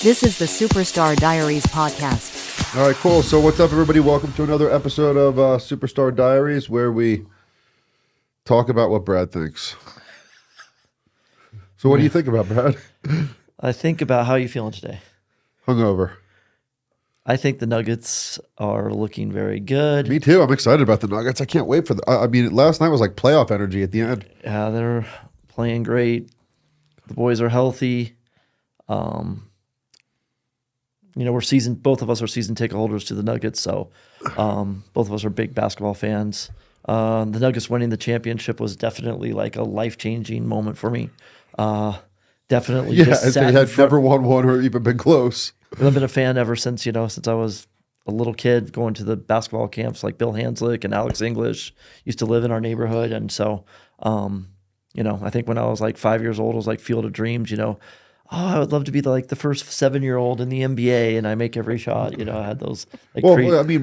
This is the Superstar Diaries Podcast. All right, cool. So what's up, everybody? Welcome to another episode of Superstar Diaries, where we talk about what Brad thinks. So what do you think about, Brad? I think about how you feeling today. Hungover. I think the Nuggets are looking very good. Me too. I'm excited about the Nuggets. I can't wait for I mean, last night was like playoff energy at the end. Yeah, they're playing great. The boys are healthy. Both of us are season ticket holders to the Nuggets, so both of us are big basketball fans. The Nuggets winning the championship was definitely like a life-changing moment for me. Definitely. Yeah, they had never won one or even been close. I've been a fan ever since I was a little kid going to the basketball camps like Bill Hanslick and Alex English used to live in our neighborhood. And so, I think when I was like 5 years old, it was like Field of Dreams, I would love to be the first 7-year-old in the NBA and I make every shot. I had those crazy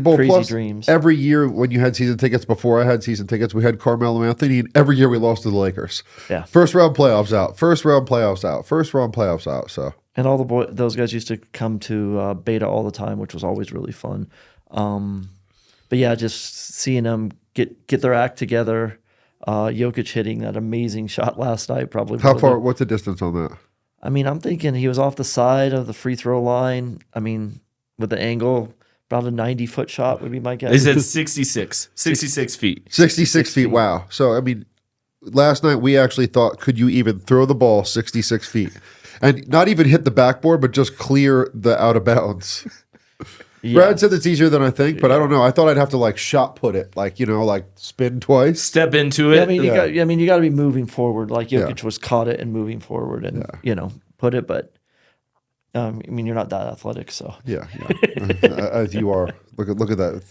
dreams. Every year when you had season tickets, before I had season tickets, we had Carmelo Anthony, and every year we lost to the Lakers. Yeah. First round playoffs out. First round playoffs out. First round playoffs out. So. And all those guys used to come to Beta all the time, which was always really fun. But yeah, just seeing them get their act together. Jokic hitting that amazing shot last night. Probably. How far? What's the distance on that? I mean, I'm thinking he was off the side of the free throw line. I mean, with the angle, about a 90-foot shot would be my guess. They said 66 feet. 66 feet. Wow. So, I mean, last night we actually thought, could you even throw the ball 66 feet? And not even hit the backboard, but just clear the out of bounds. Yeah. Brad said it's easier than I think, but I don't know. I thought I'd have to shot put it, spin twice. Step into it. Yeah, you got to be moving forward. Like Jokic was caught it and moving forward and, put it. But, you're not that athletic, so. Yeah. As you are. Look at that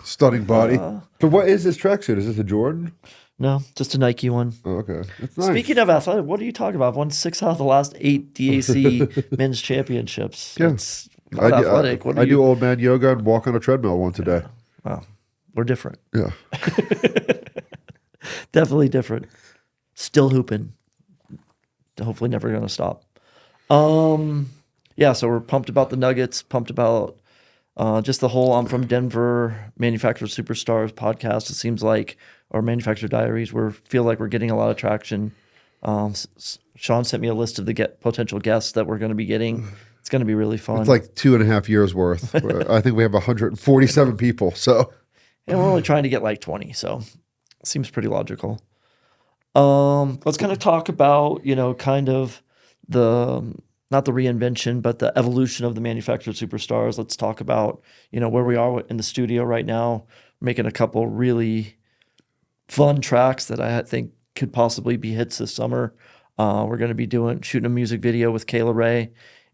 stunning body. But what is this tracksuit? Is this a Jordan? No, just a Nike one. Oh, okay. That's nice. Speaking of athletic, what are you talking about? I've won 6 out of the last 8 DAC men's championships. Yeah. It's not athletic. I do old man yoga and walk on a treadmill once a day. Wow. We're different. Yeah. Definitely different. Still hooping. Hopefully never going to stop. So we're pumped about the Nuggets, pumped about just the whole I'm from Denver Manufactured Superstars podcast. It seems like our Manufactured Diaries, feel like we're getting a lot of traction. Shawn sent me a list of the potential guests that we're going to be getting. It's going to be really fun. It's like 2.5 years worth. I think we have 147 people. So, and we're only trying to get 20. So, it seems pretty logical. Let's kind of talk about kind of not the reinvention, but the evolution of the Manufactured Superstars. Let's talk about where we are in the studio right now, making a couple really fun tracks that I think could possibly be hits this summer. We're going to be shooting a music video with Kayla Ray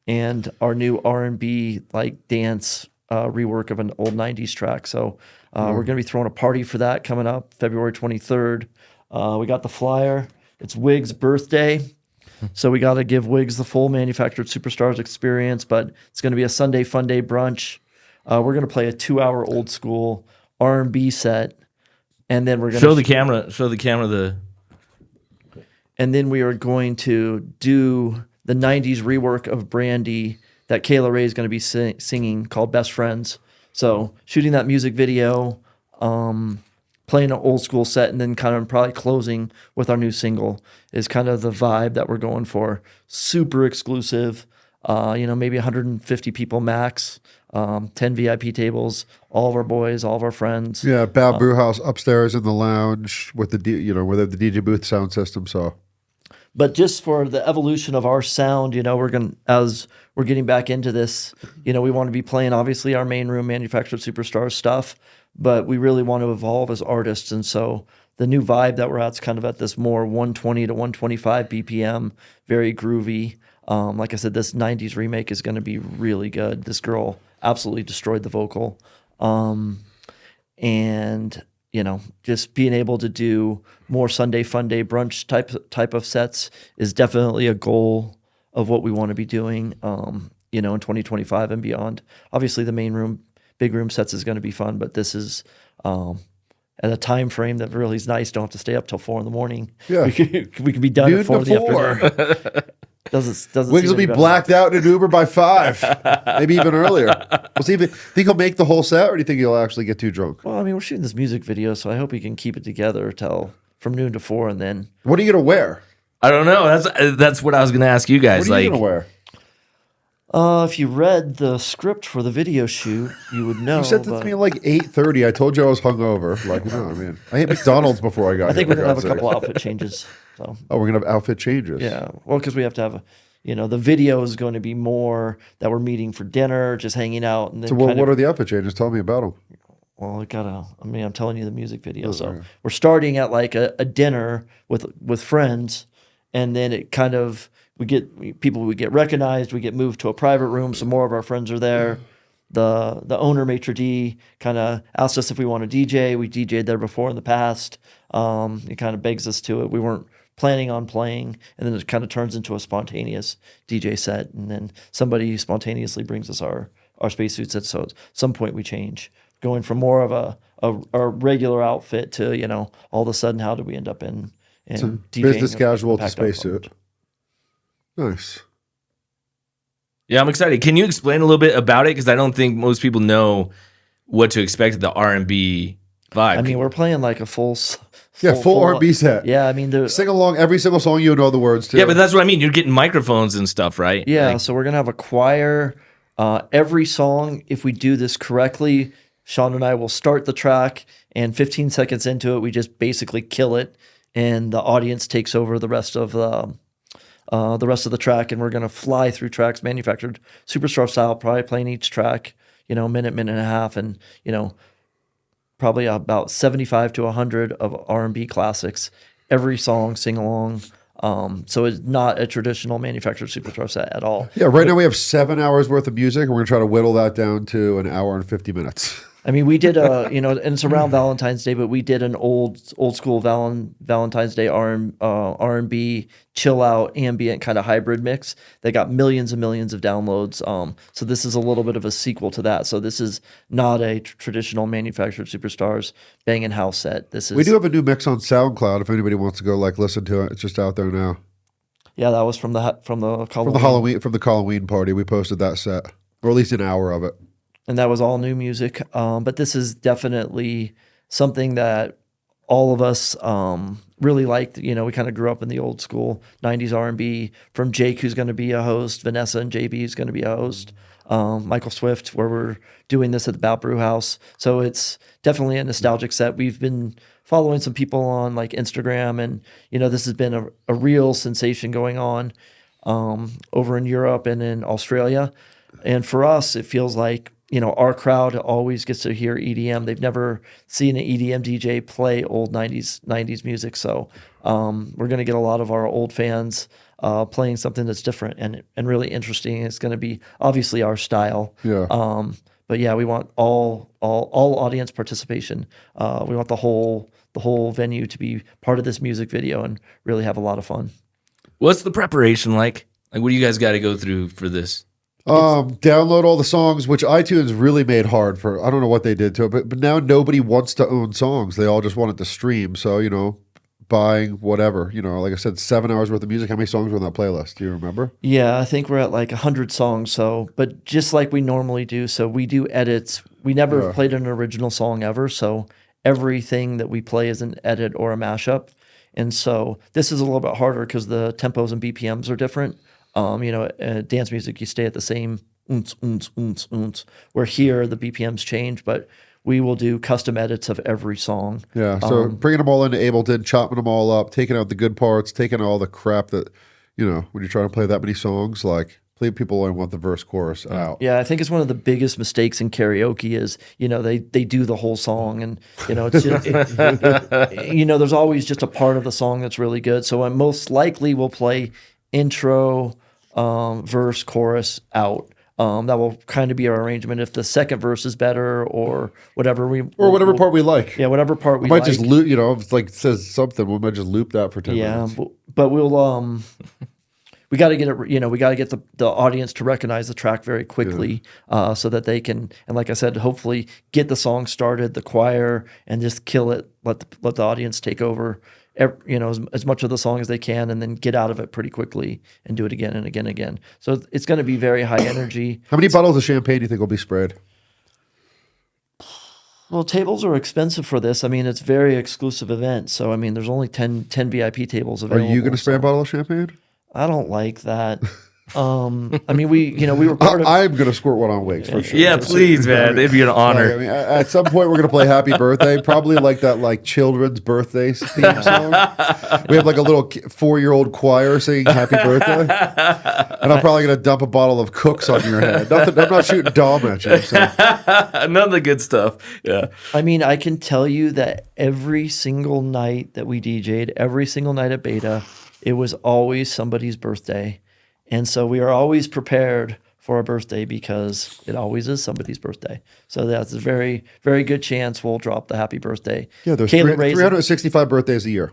and our new R&B dance rework of an old 90s track. So we're going to be throwing a party for that coming up February 23rd. We got the flyer. It's Wig's birthday. So we got to give Wiggs the full Manufactured Superstars experience, but it's going to be a Sunday fun day brunch. We're going to play a 2-hour old school R&B set. And then we're going to show the camera. And then we are going to do the 90s rework of Brandy that Kayla Ray is going to be singing called Best Friends. So shooting that music video, playing an old school set, and then kind of probably closing with our new single is kind of the vibe that we're going for. Super exclusive, maybe 150 people max. 10 VIP tables, all of our boys, all of our friends. Yeah, Bad Brew House upstairs in the lounge with where they have the DJ booth sound system. So, but just for the evolution of our sound, as we're getting back into this, we want to be playing obviously our main room Manufactured Superstars stuff, but we really want to evolve as artists, and so the new vibe that we're at is kind of at this more 120 to 125 BPM, very groovy. Like I said, this 90s remake is going to be really good. This girl absolutely destroyed the vocal. And, just being able to do more Sunday fun day brunch type of sets is definitely a goal of what we want to be doing, in 2025 and beyond. Obviously, the main room, big room sets is going to be fun, but this is at a time frame that really is nice. Don't have to stay up till 4 a.m. Yeah. We could be done at 4 in the afternoon. Doesn't Wiggs will seem be to go- blacked out in an Uber by 5, maybe even earlier. We'll see if think he'll make the whole set, or do you think he'll actually get too drunk? Well, I mean, we're shooting this music video, so I hope he can keep it together till from noon to 4, and then What are you gonna wear? I don't know. That's what I was gonna ask you guys. What are you Like, gonna wear? if you read the script for the video shoot, you would know. You said that to me at like 8:30. I told you I was hungover. Like, no, man, I ate McDonald's before I got. I think here, we're gonna for have a God's couple sake. outfit changes. So Oh, we're gonna have outfit changes. yeah, well, because we have to have the video is going to be more that we're meeting for dinner, just hanging out, and then So what are the outfit changes? Tell me about them. Well, I'm telling you the music video. So okay. we're starting at like a dinner with friends, and then it kind of we get recognized, we get moved to a private room. Some more of our friends are there. The owner, maitre d', kind of asked us if we want to DJ. We DJ'd there before in the past. It kind of begs us to it. We weren't planning on playing, and then it kind of turns into a spontaneous DJ set, and then somebody spontaneously brings us our spacesuits. So at some point we change, going from more of a regular outfit to all of a sudden how do we end up in DJing Business a casual to packed outfit. spacesuit. Nice. yeah, I'm excited. Can you explain a little bit about it? Because I don't think most people know what to expect of the R&B vibe. I mean, we're playing like a full R&B set. Yeah, I mean, Sing along every single song. You know the words too. yeah, but that's what I mean. You're getting microphones and stuff, right? yeah. Like, So we're gonna have a choir. Every song, if we do this correctly, Shawn and I will start the track, and 15 seconds into it, we just basically kill it, and the audience takes over the rest of the track, and we're gonna fly through tracks manufactured Superstar style, probably playing each track, minute and a half, and probably about 75 to 100 of R&B classics. Every song, sing along. So it's not a traditional manufactured Superstar set at all. Yeah, right now we have 7 hours worth of music, and we're gonna try to whittle that down to an hour and 50 minutes. I mean, we did and it's around Valentine's Day, but we did an old school Valentine's Day R&B chill out ambient kind of hybrid mix that got millions and millions of downloads. So this is a little bit of a sequel to that. So this is not a traditional manufactured Superstars banging house set. This is We do have a new mix on SoundCloud. If anybody wants to go listen to it, it's just out there now. Yeah, that was from the From the Halloween party, we posted that set, or at least an hour of it. and that was all new music. But this is definitely something that all of us really liked. We kind of grew up in the old school 90s R&B from Jake, who's going to be a host, Vanessa and JB is going to be a host, Michael Swift, where we're doing this at the Bout Brew House. So it's definitely a nostalgic set. We've been following some people on like Instagram, and this has been a real sensation going on over in Europe and in Australia. And for us, it feels like our crowd always gets to hear EDM. They've never seen an EDM DJ play old 90s music. So we're going to get a lot of our old fans playing something that's different and really interesting. It's going to be obviously our style. Yeah. But yeah, we want all audience participation. We want the whole venue to be part of this music video and really have a lot of fun. what's the preparation like? Like, what do you guys got to go through for this? Download all the songs, which iTunes really made hard for. I don't know what they did to it, but now nobody wants to own songs. They all just want it to stream. So, buying whatever, like I said, 7 hours worth of music. How many songs were on that playlist? Do you remember? Yeah, I think we're at like 100 songs. So, but just like we normally do, so we do edits. We never played an original song ever. So everything that we play is an edit or a mashup. And so this is a little bit harder because the tempos and BPMs are different. Dance music, you stay at the same oons, oons, oons, oons. Where here, the BPMs change, but we will do custom edits of every song. Yeah, so bringing them all into Ableton, chopping them all up, taking out the good parts, taking all the crap that, when you're trying to play that many songs, people only want the verse chorus out. Yeah, I think it's one of the biggest mistakes in karaoke is, they do the whole song and, it's there's always just a part of the song that's really good. So I most likely will play intro, verse, chorus out. That will kind of be our arrangement. If the second verse is better or whatever Whatever part we like. Yeah, whatever part we might like. just loop, if it says something, we might just loop that for 10 minutes. But we'll we got to get it. We got to get the audience to recognize the track very quickly, so that they can, and like I said, hopefully get the song started, the choir, and just kill it. Let the audience take over, as much of the song as they can, and then get out of it pretty quickly and do it again and again and again. So it's going to be very high energy. How many bottles of champagne do you think will be sprayed? Well, tables are expensive for this. I mean, it's a very exclusive event. So, I mean, there's only 10 VIP tables Are available. you going to spray a bottle of champagne? I don't like that. I mean, we were part of. I'm going to squirt one on Wigs for sure. Yeah, please, man. It'd be an honor. Like, I mean, at some point we're going to play Happy Birthday, probably like that like children's birthday theme song. We have like a little 4-year-old choir singing Happy Birthday. And I'm probably going to dump a bottle of Cooks on your head. I'm not shooting Dom at you. So. None of the good stuff. Yeah. I mean, I can tell you that every single night that we DJ'd, every single night at Beta, it was always somebody's birthday. And so we are always prepared for a birthday because it always is somebody's birthday. So that's a very, very good chance we'll drop the happy birthday. Yeah, there's Kayla Ray's 365 birthdays a year.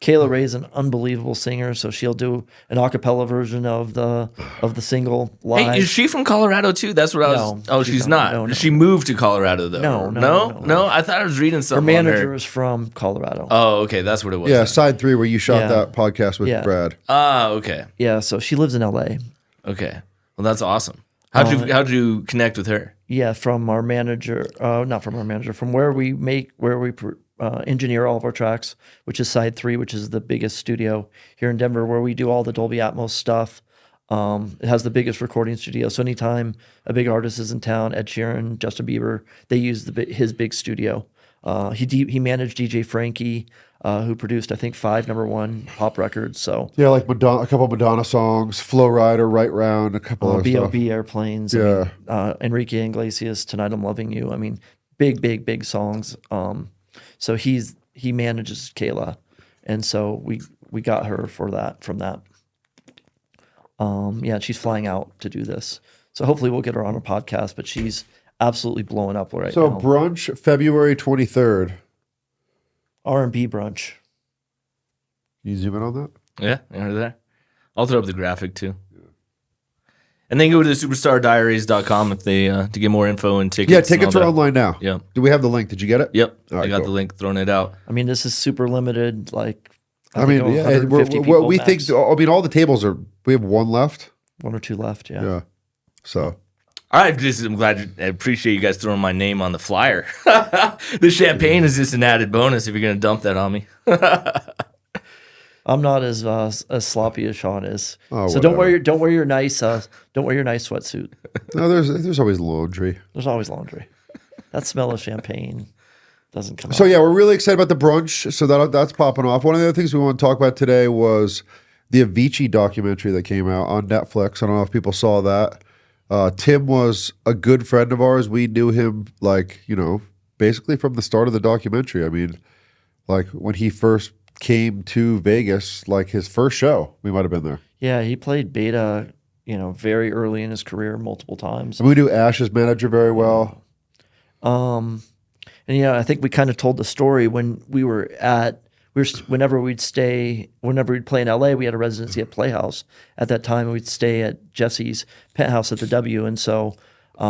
Kayla Ray's an unbelievable singer, so she'll do an a cappella version of the single live. Hey, is she from Colorado too? That's what I was. No, Oh, she's not. No. She moved to Colorado though. No. I thought I was reading Her something. on manager is from Colorado. Oh, okay, that's what it was. Yeah, then. side 3 where you shot Yeah. that podcast with Yeah. Brad. Ah, okay, Yeah, so she lives in LA. okay. Well, that's awesome. How'd you connect with her? Yeah, from our manager, not from our manager, from where we engineer all of our tracks, which is Side 3, which is the biggest studio here in Denver, where we do all the Dolby Atmos stuff. It has the biggest recording studio. So anytime a big artist is in town, Ed Sheeran, Justin Bieber, they use his big studio. He managed DJ Frankie, who produced, I think, 5 #1 pop records. So Yeah, like Madonna, a couple Madonna songs, Flow Rider, Right Round, a couple of stuff. B.O.B. Airplanes, Yeah. Enrique Iglesias, Tonight I'm Loving You. I mean, big songs. So he manages Kayla, and so we got her from that. Yeah, she's flying out to do this. So hopefully we'll get her on a podcast, but she's absolutely blowing up right So now. Brunch, February 23rd. R&B brunch. Can you zoom in on that? Yeah, over there. I'll throw up the graphic too. And then go to superstardiaries.com if they to get more info and tickets. Yeah, and tickets all are that. online now. Yep. Do we have the link? Did you get it? Yep. All right, I got cool. the link, throwing it out. I mean, this is super limited. Like, I mean, think yeah, 150 what people we max. think. I mean, all the tables are. We have one left. 1 or 2 left. Yeah. Yeah. So I'm glad. I appreciate you guys throwing my name on the flyer. The champagne is just an added bonus if you're going to dump that on me. I'm not as sloppy as Shawn is. Oh, so don't whatever. wear your nice sweatsuit. no, there's always laundry. There's always laundry. That smell of champagne doesn't come So out. yeah, we're really excited about the brunch. So that's popping off. One of the other things we want to talk about today was the Avicii documentary that came out on Netflix. I don't know if people saw that. Tim was a good friend of ours. We knew him basically from the start of the documentary. I mean, like when he first came to Vegas, like his first show, we might have been there. Yeah, he played Beta, very early in his career, multiple times. And we knew Ash's manager very well. And I think we kind of told the story when whenever we'd play in LA, we had a residency at Playhouse at that time, and we'd stay at Jesse's penthouse at the W. And so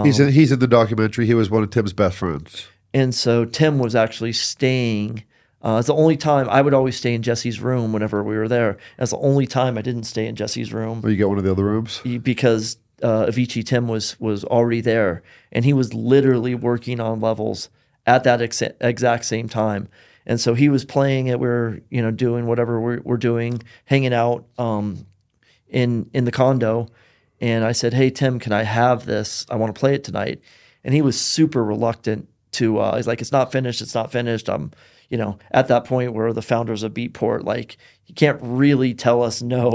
He's in the documentary. He was one of Tim's best friends. And so Tim was actually staying. It's the only time I would always stay in Jesse's room whenever we were there. That's the only time I didn't stay in Jesse's room Oh, you get one of the other rooms? because Avicii Tim was already there, and he was literally working on levels at that exact same time. And so he was playing it. We're doing whatever we're doing, hanging out in the condo. And I said, "Hey Tim, can I have this? I want to play it tonight." And he was super reluctant to. He's like, "It's not finished. It's not finished." I'm, at that point where the founders of Beatport, like, you can't really tell us no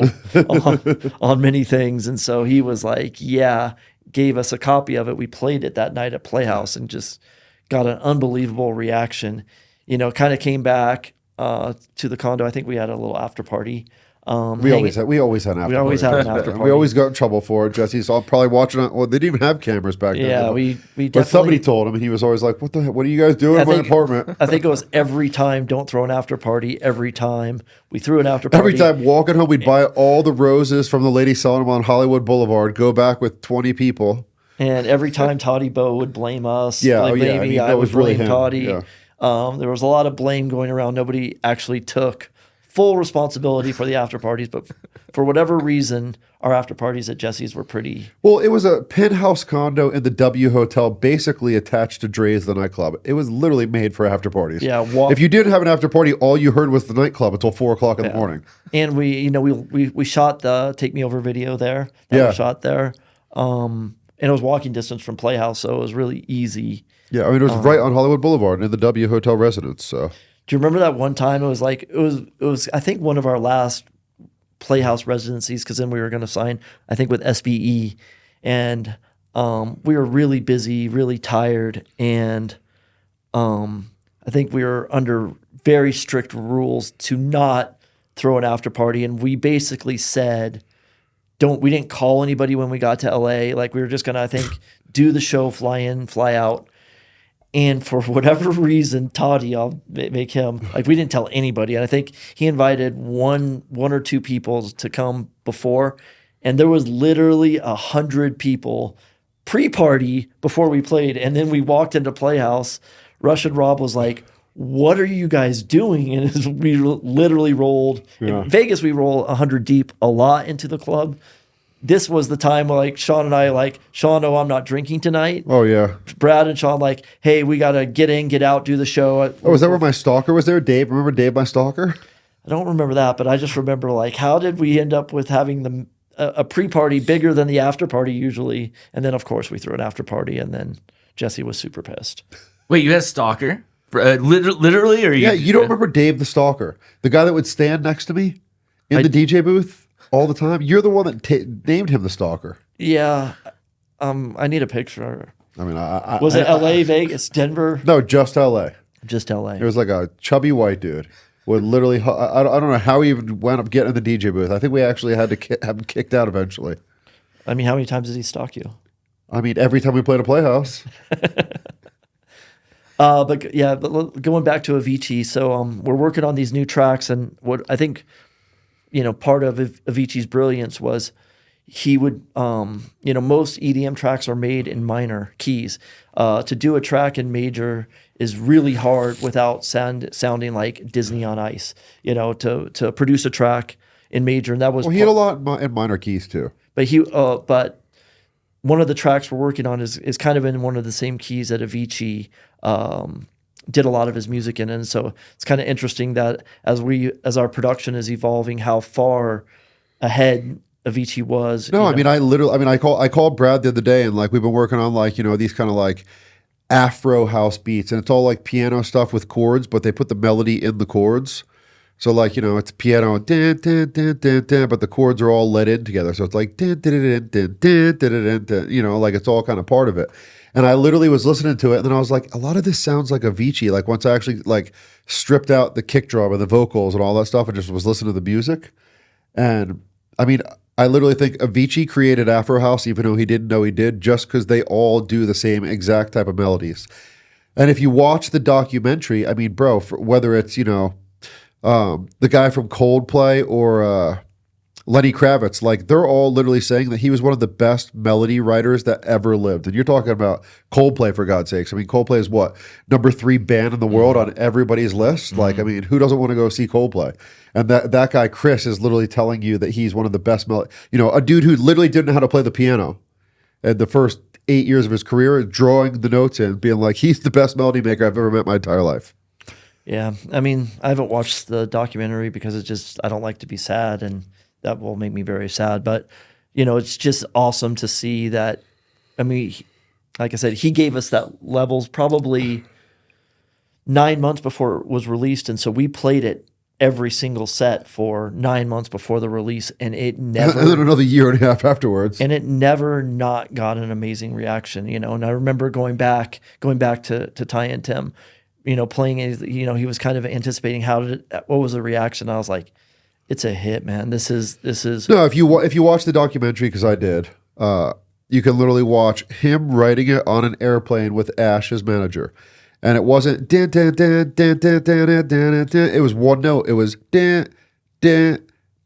on many things. And so he was like, "Yeah," gave us a copy of it. We played it that night at Playhouse and just got an unbelievable reaction. Kind of came back to the condo. I think we had a little after party. We always had an after We always party. had an after We party. always got in trouble for it. Jesse's all probably watching it. Well, they didn't even have cameras back then. Yeah, we But definitely. somebody told him, and he was always like, "What are you guys doing in my apartment?" I think it was every time. Don't throw an after party. Every time we threw an after party. Every time walking home, we'd buy all the roses from the lady selling them on Hollywood Boulevard. Go back with 20 people. And every time Toddy Bo would blame us. Yeah, blame oh, me, yeah, I that would was really blame him. Toddy. Yeah. There was a lot of blame going around. Nobody actually took full responsibility for the after parties, but for whatever reason, our after parties at Jesse's were pretty. Well, it was a penthouse condo in the W Hotel, basically attached to Dre's, the nightclub. It was literally made for after parties. Yeah, if you did have an after party, all you heard was the nightclub until 4 o'clock in the morning. And we shot the Take Me Over video there. That was shot there. And it was walking distance from Playhouse, so it was really easy. Yeah, I mean, it was right on Hollywood Boulevard in the W Hotel residence. So, do you remember that one time? It was I think one of our last Playhouse residencies, because then we were going to sign, I think, with SBE, and we were really busy, really tired, and I think we were under very strict rules to not throw an after party, and we basically said, we didn't call anybody when we got to LA. Like, we were just gonna, I think, do the show, fly in, fly out. And for whatever reason, Toddy, I'll make him, like, we didn't tell anybody. And I think he invited one or two people to come before. And there was literally 100 people pre-party before we played. And then we walked into Playhouse. Rush and Rob was like, what are you guys doing? And we literally rolled. In Vegas, we roll 100 deep a lot into the club. This was the time where, like, Shawn and I, like, Shawn, oh, I'm not drinking tonight. oh yeah. Brad and Shawn, like, hey, we got to get in, get out, do the show. Oh, is that where my stalker was there? Dave, remember Dave, my stalker? I don't remember that, but I just remember, like, how did we end up with having a pre-party bigger than the after party usually? And then, of course, we threw an after party, and then Jesse was super pissed. Wait, you had a stalker? Literally? Or You don't remember Dave, the stalker? The guy that would stand next to me in the DJ booth all the time? You're the one that named him the stalker. Yeah. I need a picture. I mean, Was it LA, Vegas, Denver? No, just LA. Just LA. It was like a chubby white dude. Would literally, I don't know how he even wound up getting in the DJ booth. I think we actually had to have him kicked out eventually. I mean, how many times did he stalk you? I mean, every time we played a Playhouse. But going back to Avicii, so we're working on these new tracks, and what I think, part of Avicii's brilliance was he would, most EDM tracks are made in minor keys. To do a track in major is really hard without sounding like Disney on Ice. To produce a track in major, and that was. Well, he had a lot in minor keys too. But one of the tracks we're working on is kind of in one of the same keys that Avicii did a lot of his music in. And so it's kind of interesting that as our production is evolving, how far ahead Avicii was. No, I called Brad the other day, and like we've been working on these kind of like Afro house beats, and it's all like piano stuff with chords, but they put the melody in the chords. So like, it's piano, dun, dun, dun, dun, dun, but the chords are all let in together. So it's like, dun, dun, dun, dun, dun, dun, dun, dun, like it's all kind of part of it. And I literally was listening to it, and then I was like, a lot of this sounds like Avicii. Like once I actually like stripped out the kick drum and the vocals and all that stuff and just was listening to the music. And I mean, I literally think Avicii created Afro House, even though he didn't know he did, just because they all do the same exact type of melodies. And if you watch the documentary, I mean, bro, whether it's, the guy from Coldplay or Lenny Kravitz, like they're all literally saying that he was one of the best melody writers that ever lived. And you're talking about Coldplay, for God's sakes. I mean, Coldplay is what? Number 3 band in the world on everybody's list. Mm-hmm. Like, I mean, who doesn't want to go see Coldplay? And that guy, Chris, is literally telling you that he's one of the best a dude who literally didn't know how to play the piano. And the first 8 years of his career, drawing the notes in, being like, he's the best melody maker I've ever met in my entire life. Yeah, I mean, I haven't watched the documentary because I don't like to be sad, and that will make me very sad. But, it's just awesome to see that. I mean, like I said, he gave us that levels probably 9 months before it was released. And so we played it every single set for 9 months before the release, and it never. And then another year and a half afterwards. And it never not got an amazing reaction, And I remember going back to Ty and Tim, playing it, he was kind of anticipating what was the reaction. I was like, it's a hit, man. This is. No, if you watch the documentary, because I did, you can literally watch him writing it on an airplane with Ash, his manager. And it wasn't din, din, din, din, din, din, din, din, din. It was one note. It was din, din,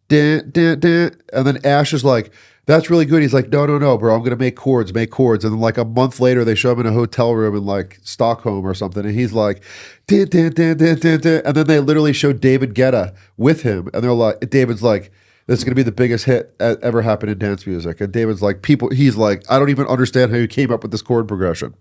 din, din, din. And then Ash is like, that's really good. He's like, no, bro, I'm going to make chords. And then like a month later, they show him in a hotel room in like Stockholm or something. And he's like, "Din, din, din, din, din, din." And then they literally show David Guetta with him. And they're like, David's like, this is going to be the biggest hit ever happened in dance music. And David's like, he's like, I don't even understand how you came up with this chord progression.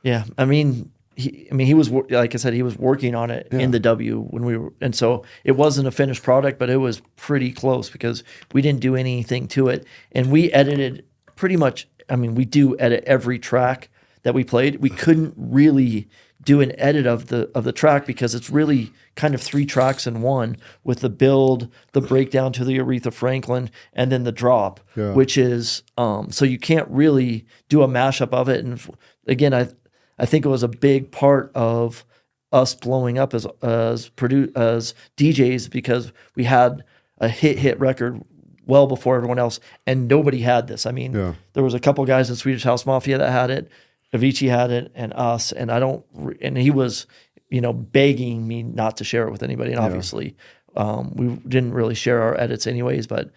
Yeah. I mean, he was, like I said, he was working on it in the W when we were, and so it wasn't a finished product, but it was pretty close because we didn't do anything to it. And we edited pretty much, I mean, we do edit every track that we played. We couldn't really do an edit of the track because it's really kind of 3 tracks in one, with the build, the breakdown to the Aretha Franklin, and then the drop, which is, so you can't really do a mashup of it. And again, I think it was a big part of us blowing up as DJs because we had a hit record well before everyone else, and nobody had this. I mean, there was a couple guys in Swedish House Mafia that had it, Avicii had it, and us, and he was, begging me not to share it with anybody. And obviously, we didn't really share our edits anyways, but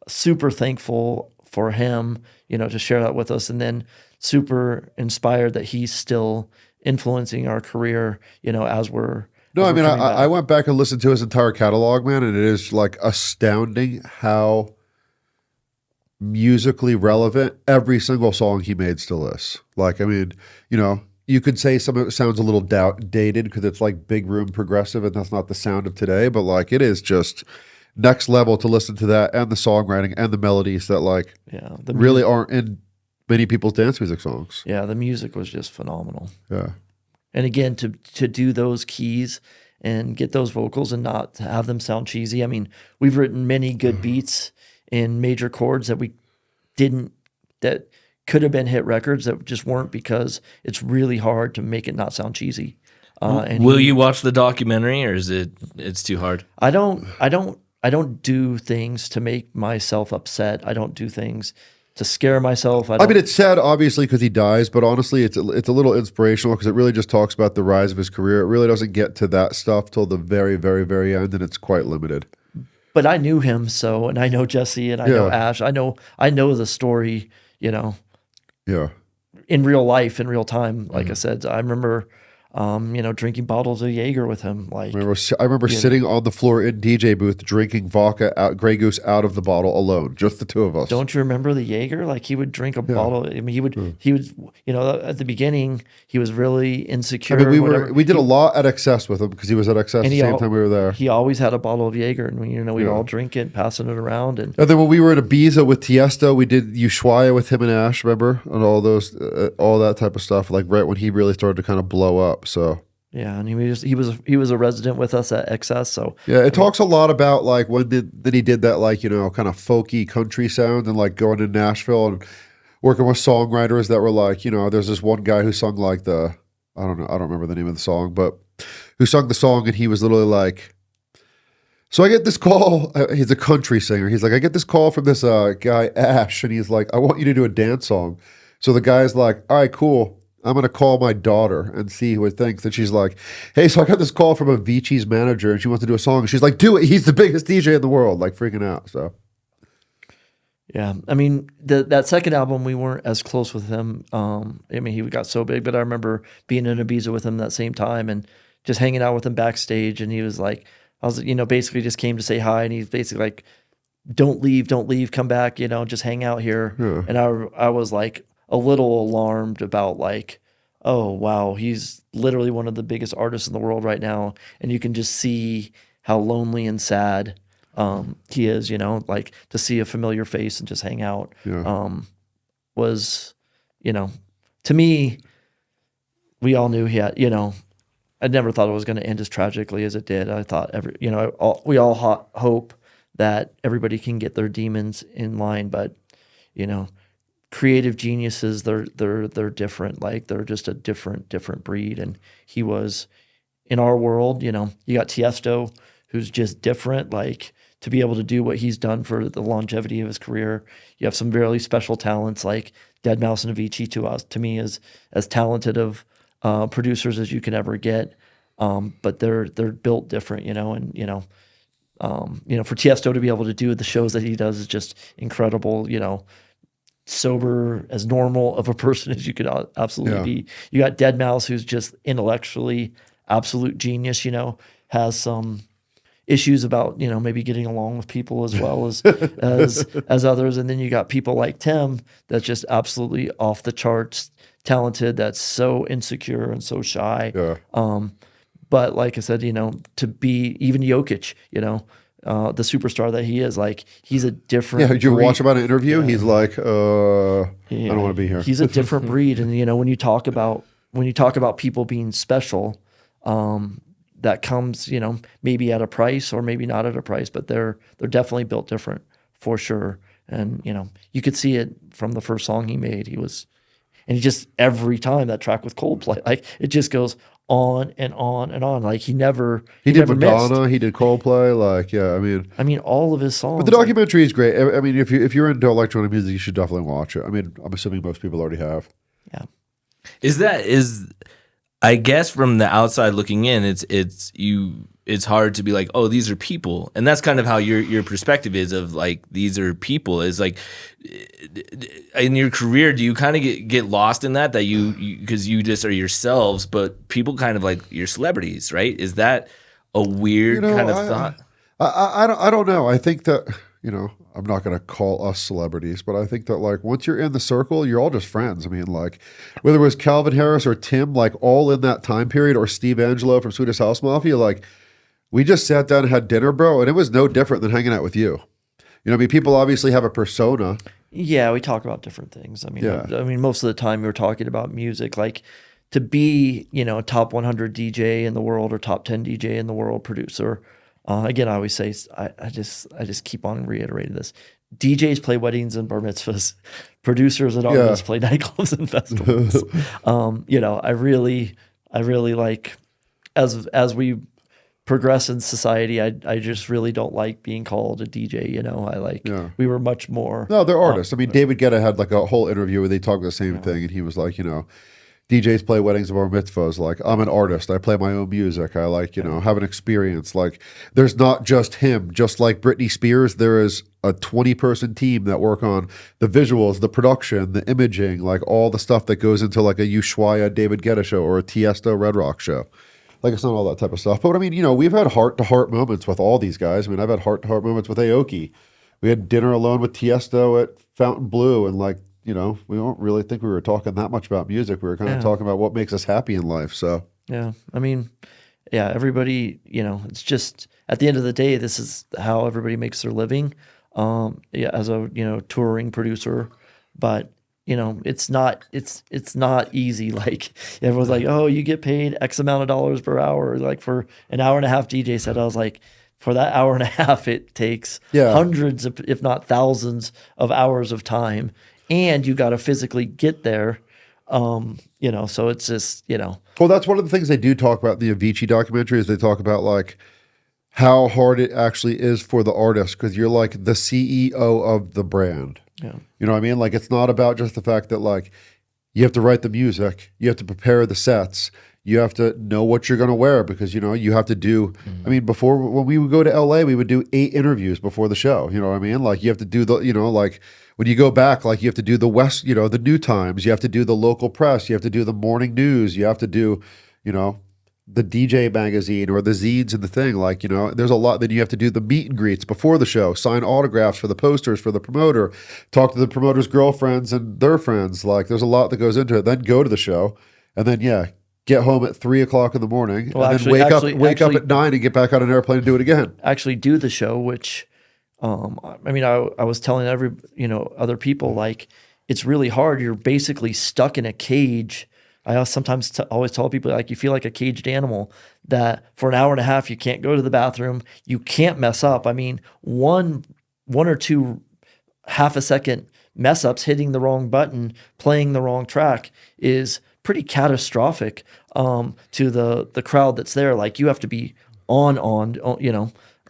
super thankful for him, to share that with us. And then super inspired that he's still influencing our career, as we're. No, I mean, I went back and listened to his entire catalog, man, and it is like astounding how musically relevant every single song he made still is. Like, I mean, you could say some of it sounds a little dated because it's like big room progressive and that's not the sound of today, but like it is just next level to listen to that and the songwriting and the melodies that like really aren't in many people's dance music songs. Yeah, the music was just phenomenal. Yeah. And again, to do those keys and get those vocals and not have them sound cheesy. I mean, we've written many good beats in major chords that that could have been hit records that just weren't, because it's really hard to make it not sound cheesy. Will you watch the documentary, or is it's too hard? I don't do things to make myself upset. I don't do things to scare myself. I mean, it's sad, obviously, because he dies, but honestly, it's a little inspirational because it really just talks about the rise of his career. It really doesn't get to that stuff till the very, very, very end, and it's quite limited. But I knew him, and I know Jesse, and I know Ash. I know the story, Yeah. in real life, in real time. Like I said, I remember, drinking bottles of Jaeger with him. Like I remember sitting on the floor in DJ booth drinking vodka, Grey Goose out of the bottle alone, just the two of us. Don't you remember the Jaeger? Like he would drink a bottle. I mean, he would, at the beginning he was really insecure. I mean, we did a lot at Excess with him because he was at Excess the same time we were there. He always had a bottle of Jaeger, and we'd all drink it, passing it around. And then when we were in Ibiza with Tiesto, we did Ushuaia with him and Ash, remember? And all those, all that type of stuff, like right when he really started to kind of blow up. So yeah, and he was a resident with us at Excess. So yeah, it talks a lot about like then he did that like kind of folky country sound, and like going to Nashville and working with songwriters that were like there's this one guy who sung like I don't remember the name of the song, but who sung the song, and he was literally like, so I get this call. He's a country singer. He's like, I get this call from this guy Ash, and he's like, I want you to do a dance song. So the guy's like, all right, cool. I'm going to call my daughter and see who it thinks. And she's like, hey, so I got this call from Avicii's manager and she wants to do a song. And she's like, do it. He's the biggest DJ in the world, like freaking out. So, yeah. I mean, that second album, we weren't as close with him. I mean, he got so big, but I remember being in Ibiza with him that same time and just hanging out with him backstage. And he was like, basically just came to say hi. And he's basically like, don't leave, come back, just hang out here. Yeah. And I was like, a little alarmed about like, oh wow, he's literally one of the biggest artists in the world right now, and you can just see how lonely and sad he is. Like to see a familiar face and just hang out was, to me, we all knew he had. I never thought it was going to end as tragically as it did. I thought we all hope that everybody can get their demons in line, but creative geniuses, they're different. Like they're just a different breed. And he was in our world, you got Tiesto, who's just different. Like to be able to do what he's done for the longevity of his career. You have some really special talents like Deadmau5 and Avicii to me as talented of producers as you can ever get. But they're built different, and for Tiesto to be able to do the shows that he does is just incredible. Sober, as normal of a person as you could absolutely be. You got Deadmau5, who's just intellectually absolute genius. Has some issues about maybe getting along with people as well as others, and then you got people like Tim that's just absolutely off the charts talented. That's so insecure and so shy. Yeah. But like I said, to be even Jokic, the superstar that he is, like he's a different. Yeah, did you breed. watch him on an interview? He's like, I don't want to be here. He's a different breed, and when you talk about people being special, that comes maybe at a price or maybe not at a price, but they're definitely built different for sure. And you could see it from the first song he made. He just every time that track with Coldplay, like it just goes on and on and on. Like he did Madonna, missed. he did Coldplay. Like, yeah, I mean, all of his songs. But the documentary is great. I mean, if you're into electronic music, you should definitely watch it. I mean, I'm assuming most people already have. Yeah. I guess from the outside looking in, it's hard to be like, oh, these are people, and that's kind of how your perspective is of like these are people. Is like in your career, do you kind of get lost in that you because you just are yourselves, but people kind of like you're celebrities, right? Is that a weird kind of thought? I don't know. I think that I'm not going to call us celebrities, but I think that like once you're in the circle, you're all just friends. I mean, like whether it was Calvin Harris or Tim, like all in that time period, or Steve Angelo from Swedish House Mafia, like we just sat down and had dinner, bro, and it was no different than hanging out with you. I mean, people obviously have a persona. Yeah, we talk about different things. I mean, most of the time we were talking about music, like to be, top 100 DJ in the world or top 10 DJ in the world, producer. Again, I always say, I just keep on reiterating this. DJs play weddings and bar mitzvahs. Producers and artists play nightclubs and festivals. I really like, as we progress in society, I just really don't like being called a DJ. We were much more. No, they're artists. I mean, David Guetta had like a whole interview where they talked the same thing, and he was like, DJs play weddings and bar mitzvahs. Like, I'm an artist. I play my own music. I like, have an experience. Like, there's not just him. Just like Britney Spears, there is a 20-person team that work on the visuals, the production, the imaging, like all the stuff that goes into like a Ushuaia David Guetta show or a Tiesto Red Rock show. Like, it's not all that type of stuff. But I mean, we've had heart-to-heart moments with all these guys. I mean, I've had heart-to-heart moments with Aoki. We had dinner alone with Tiesto at Fountain Blue, and like, we don't really think we were talking that much about music. We were kind of talking about what makes us happy in life. So yeah, I mean, everybody, it's just at the end of the day, this is how everybody makes their living. As a touring producer, but it's not easy. Like everyone's like, oh, you get paid X amount of dollars per hour. Like for an hour and a half DJ set, I was like, for that hour and a half, it takes hundreds of, if not thousands of hours of time. And you got to physically get there, so it's just, Well, that's one of the things they do talk about in the Avicii documentary is they talk about like how hard it actually is for the artist because you're like the CEO of the brand. Yeah. You know what I mean? Like it's not about just the fact that like you have to write the music, you have to prepare the sets, you have to know what you're going to wear because, you have to do, I mean, before when we would go to LA, we would do 8 interviews before the show. You know what I mean? Like you have to do the, like when you go back, like you have to do the West, the New Times, you have to do the local press, you have to do the morning news, you have to do, the DJ magazine or the zines and the thing. Like, there's a lot. Then you have to do the meet and greets before the show, sign autographs for the posters for the promoter, talk to the promoter's girlfriends and their friends. Like, there's a lot that goes into it. Then go to the show, and then get home at 3 o'clock in the morning, well, and actually, then wake up at 9 and get back on an airplane and do it again. Actually, do the show, which. I mean, I was telling other people, like, it's really hard. You're basically stuck in a cage. I always tell people, like, you feel like a caged animal that for an hour and a half, you can't go to the bathroom. You can't mess up. I mean, one or two half a second mess ups, hitting the wrong button, playing the wrong track is pretty catastrophic, to the crowd that's there. Like you have to be on,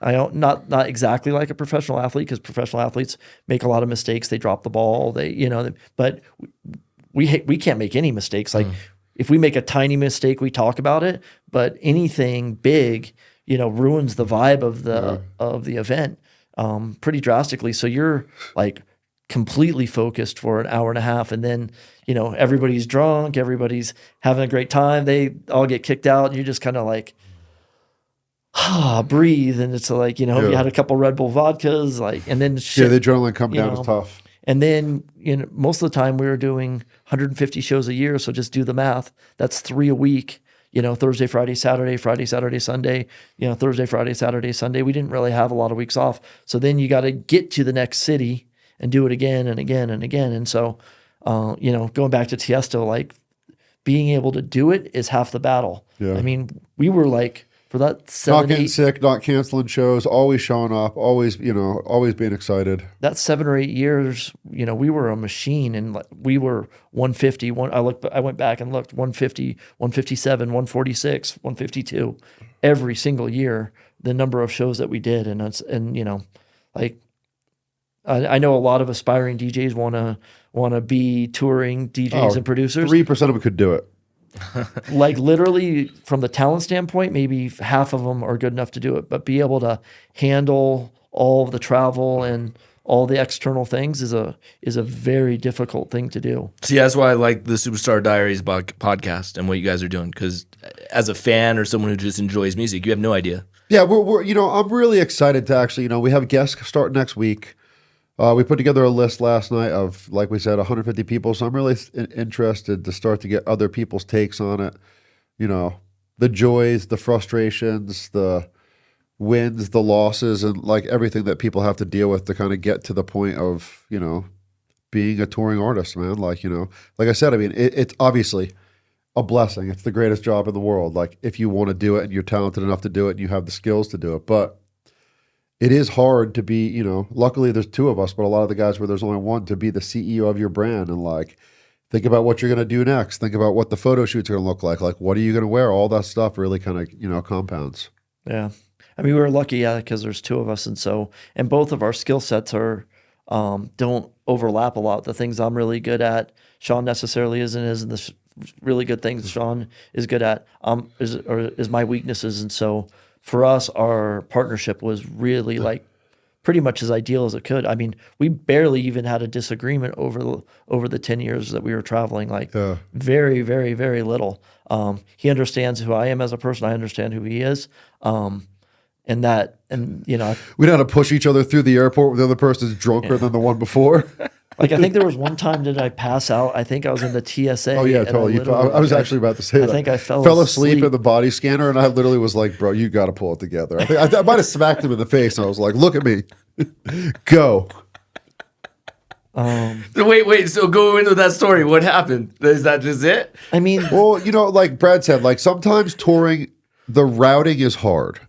I don't not exactly like a professional athlete because professional athletes make a lot of mistakes. They drop the ball. But we can't make any mistakes. Like if we make a tiny mistake, we talk about it. But anything big, ruins the vibe of the event pretty drastically. So you're like completely focused for an hour and a half, and then everybody's drunk, everybody's having a great time, they all get kicked out, and you're just kind of like breathe, and it's like you had a couple Red Bull vodkas, like, and then the adrenaline come down is tough. And then most of the time we were doing 150 shows a year, so just do the math. That's 3 a week. Thursday, Friday, Saturday, Friday, Saturday, Sunday. Thursday, Friday, Saturday, Sunday. We didn't really have a lot of weeks off. So then you got to get to the next city and do it again and again and again. And so, going back to Tiesto, like being able to do it is half the battle. Yeah. I mean, we were like, for that 7, not getting sick, not canceling shows, always showing up, always being excited. That 7 or 8 years, we were a machine, and we were 150. I went back and looked 150, 157, 146, 152 every single year. The number of shows that we did, I know a lot of aspiring DJs want to be touring DJs and producers. 3% of them could do it. Like literally from the talent standpoint, maybe half of them are good enough to do it, but be able to handle all of the travel and all the external things is a very difficult thing to do. See, that's why I like the Superstar Diaries podcast and what you guys are doing, because as a fan or someone who just enjoys music, you have no idea. Yeah, we're I'm really excited to actually, we have guests starting next week. We put together a list last night of, like we said, 150 people. So I'm really interested to start to get other people's takes on it. The joys, the frustrations, the wins, the losses, and like everything that people have to deal with to kind of get to the point of, being a touring artist, man. Like, like I said, I mean, it's obviously a blessing. It's the greatest job in the world. Like if you want to do it and you're talented enough to do it and you have the skills to do it. But it is hard to be, luckily there's 2 of us, but a lot of the guys where there's only one, to be the CEO of your brand and like think about what you're going to do next. Think about what the photo shoot's going to look like. Like, what are you going to wear? All that stuff really kind of, compounds. Yeah. I mean, we were lucky, because there's 2 of us. And both of our skill sets don't overlap a lot. The things I'm really good at, Shawn necessarily isn't the really good things Shawn is good at, is my weaknesses. And so, for us, our partnership was really like pretty much as ideal as it could. I mean, we barely even had a disagreement over the 10 years that we were traveling. Like very, very, very little. He understands who I am as a person. I understand who he is. We don't have to push each other through the airport where the other person's drunker than the one before. Like I think there was one time that I pass out. I think I was in the TSA. Oh yeah, totally. I was actually about to say that. I think I fell asleep in the body scanner, and I literally was like, "Bro, you got to pull it together." I might have smacked him in the face, and I was like, "Look at me, go." Wait. So go into that story. What happened? Is that just it? I mean, well, like Brad said, like sometimes touring, the routing is hard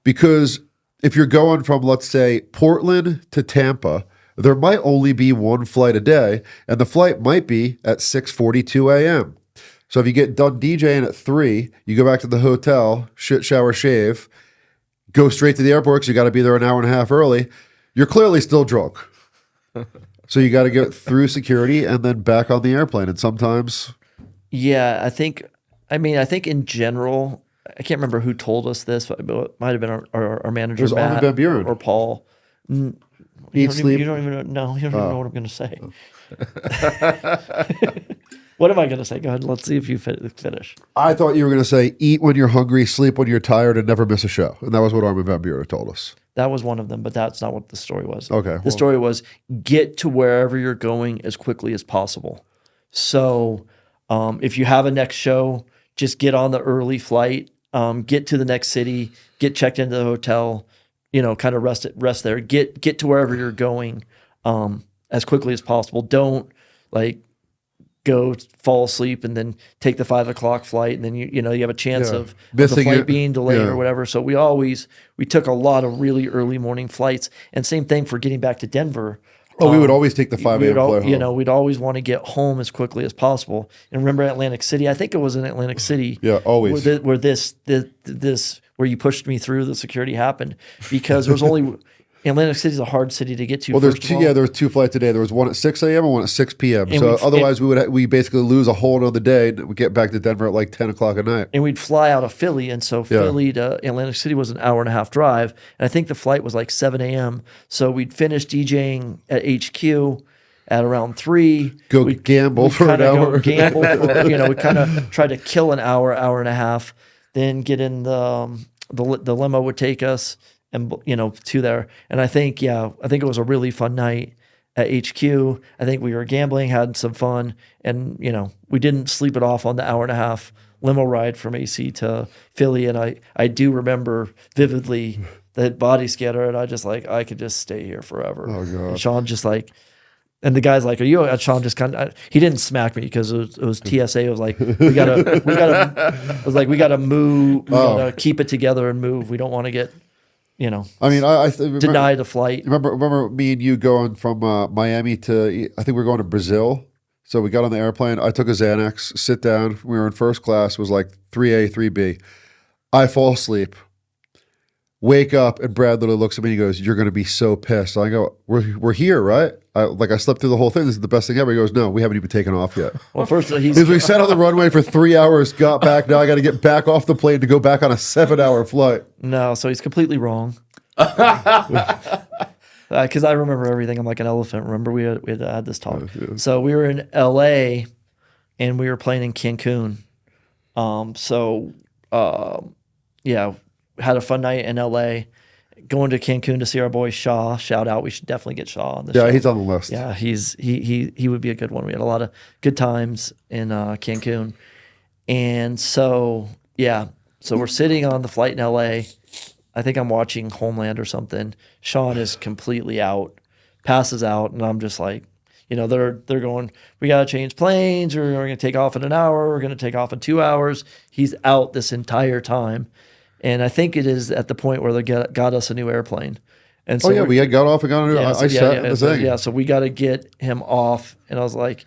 because if you're going from, let's say, Portland to Tampa, there might only be one flight a day, and the flight might be at 6:42 a.m. So if you get done DJing at 3, you go back to the hotel, shit, shower, shave, go straight to the airport because you got to be there an hour and a half early. You're clearly still drunk. So you got to get through security and then back on the airplane. And sometimes... Yeah, I think in general, I can't remember who told us this, but it might have been our manager, It was Matt, Armin van Buren. or Paul. Eat, sleep. You don't even know. You don't even know what I'm going to say. What am I going to say? Go ahead. Let's see if you finish. I thought you were going to say eat when you're hungry, sleep when you're tired, and never miss a show. And that was what Armin van Buren told us. That was one of them, but that's not what the story was. Okay. The story was get to wherever you're going as quickly as possible. So if you have a next show, just get on the early flight, get to the next city, get checked into the hotel, kind of rest there. Get to wherever you're going as quickly as possible. Don't go fall asleep and then take the 5 o'clock flight, and then you have a chance of the flight being delayed or whatever. So we took a lot of really early morning flights, and same thing for getting back to Denver. Oh, we would always take the 5 a.m. flight home. We'd always want to get home as quickly as possible. And remember Atlantic City? I think it was in Atlantic City. Yeah, always. Where this where you pushed me through the security happened, because there was only Atlantic City's a hard city to get to. Well, there's first of two. all. Yeah, there was 2 flights a day. There was one at 6 a.m. and one at 6 p.m. And So we'd- otherwise, we basically lose a whole another day. And we get back to Denver at like 10 o'clock at night. And we'd fly out of Philly, and so Philly to Atlantic City was an hour and a half drive. And I think the flight was like 7 a.m. So we'd finish DJing at HQ at around 3. Go gamble for an hour. Gamble for, we kind of tried to kill an hour and a half, then get in the limo would take us and to there. And I think it was a really fun night at HQ. I think we were gambling, had some fun, and we didn't sleep it off on the hour and a half limo ride from AC to Philly. And I do remember vividly the body scanner, and I could just stay here forever. Oh, God. And Shawn just like. And the guy's like, "Are you?" And Shawn just kind of, he didn't smack me because it was TSA. It was like, we gotta move, we gotta keep it together and move. We don't want to get, I mean, I deny the flight. Remember me and you going from Miami to, I think we were going to Brazil. So we got on the airplane. I took a Xanax, sit down. We were in first class. It was like 3A, 3B. I fall asleep. Wake up, and Brad literally looks at me and he goes, "You're going to be so pissed." I go, we're here, right? I slept through the whole thing. This is the best thing ever. He goes, "No, we haven't even taken off yet." Well, first Because we sat on the runway for 3 hours, got back. Now I got to get back off the plane to go back on a 7-hour flight. no, so he's completely wrong. Because I remember everything. I'm like an elephant. Remember we had this talk. Yeah. So we were in LA, and we were playing in Cancun. Had a fun night in LA. Going to Cancun to see our boy Shaw. Shout out. We should definitely get Shaw on the show. Yeah, he's on the list. Yeah, he would be a good one. We had a lot of good times in Cancun. And so we're sitting on the flight in LA. I think I'm watching Homeland or something. Shawn is completely out, passes out, and I'm just like, they're going, "We got to change planes, or we're going to take off in an hour, we're going to take off in 2 hours." He's out this entire time. And I think it is at the point where they got us a new airplane. And so we had got off and got on. I sat in the thing. So we got to get him off. And I was like,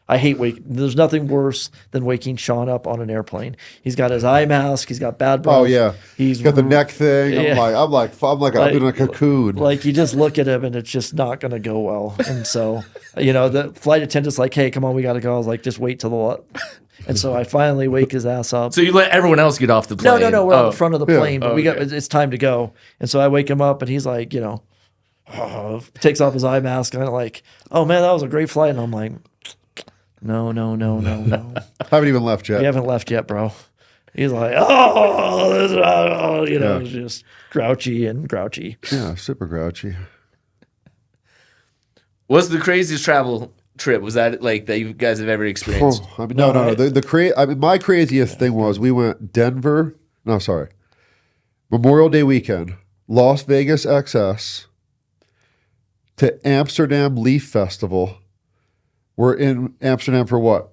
I hate waking. There's nothing worse than waking Shawn up on an airplane. He's got his eye mask. He's got bad breath. Oh yeah, he's got the neck thing. Yeah. I'm in a cocoon. Like you just look at him and it's just not going to go well. And so, the flight attendant's like, "Hey, come on, we got to go." I was like, "Just wait till the." And so I finally wake his ass up. So you let everyone else get off the plane? No. We're on the front of the plane, but okay. it's time to go. And so I wake him up, and he's like, takes off his eye mask, kind of like, "Oh man, that was a great flight." And I'm like, No. Haven't even left yet. We haven't left yet, bro. He's like, just grouchy. Yeah, super grouchy. What's the craziest travel trip? Was that like that you guys have ever experienced? Oh, no. My craziest thing was we went Memorial Day weekend, Las Vegas XS to Amsterdam Leaf Festival. We're in Amsterdam for what,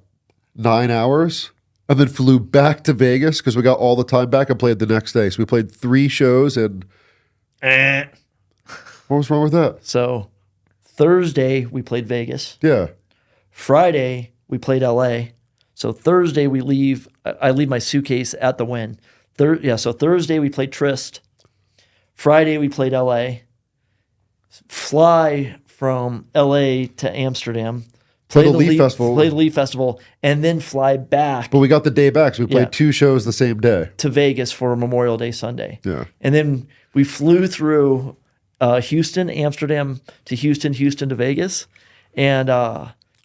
9 hours? And then flew back to Vegas because we got all the time back and played the next day. So we played 3 shows and what was wrong with that? So Thursday we played Vegas. Yeah. Friday we played LA. So Thursday we leave. I leave my suitcase at the Wynn. So Thursday we played Trist. Friday we played LA. Fly from LA to Amsterdam. Play the Leaf Festival, and then fly back. But we got the day back, so we played 2 shows the same day. To Vegas for Memorial Day Sunday. Yeah. And then we flew through Houston, Amsterdam to Houston to Vegas. And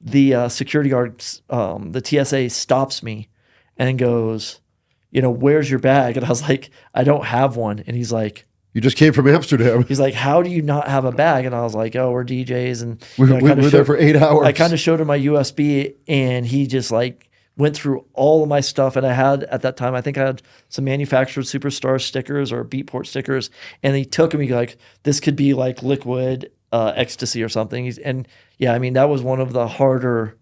the security guard, the TSA stops me and goes, "Where's your bag?" And I was like, "I don't have one." And he's like, "You just came from Amsterdam." He's like, "How do you not have a bag?" And I was like, "Oh, we're DJs." And we were there for 8 hours. I kind of showed him my USB, and he just like went through all of my stuff. And I had, at that time, I think I had some manufactured Superstar stickers or Beatport stickers. And he took them, he like, "This could be like liquid ecstasy or something." That was one of the harder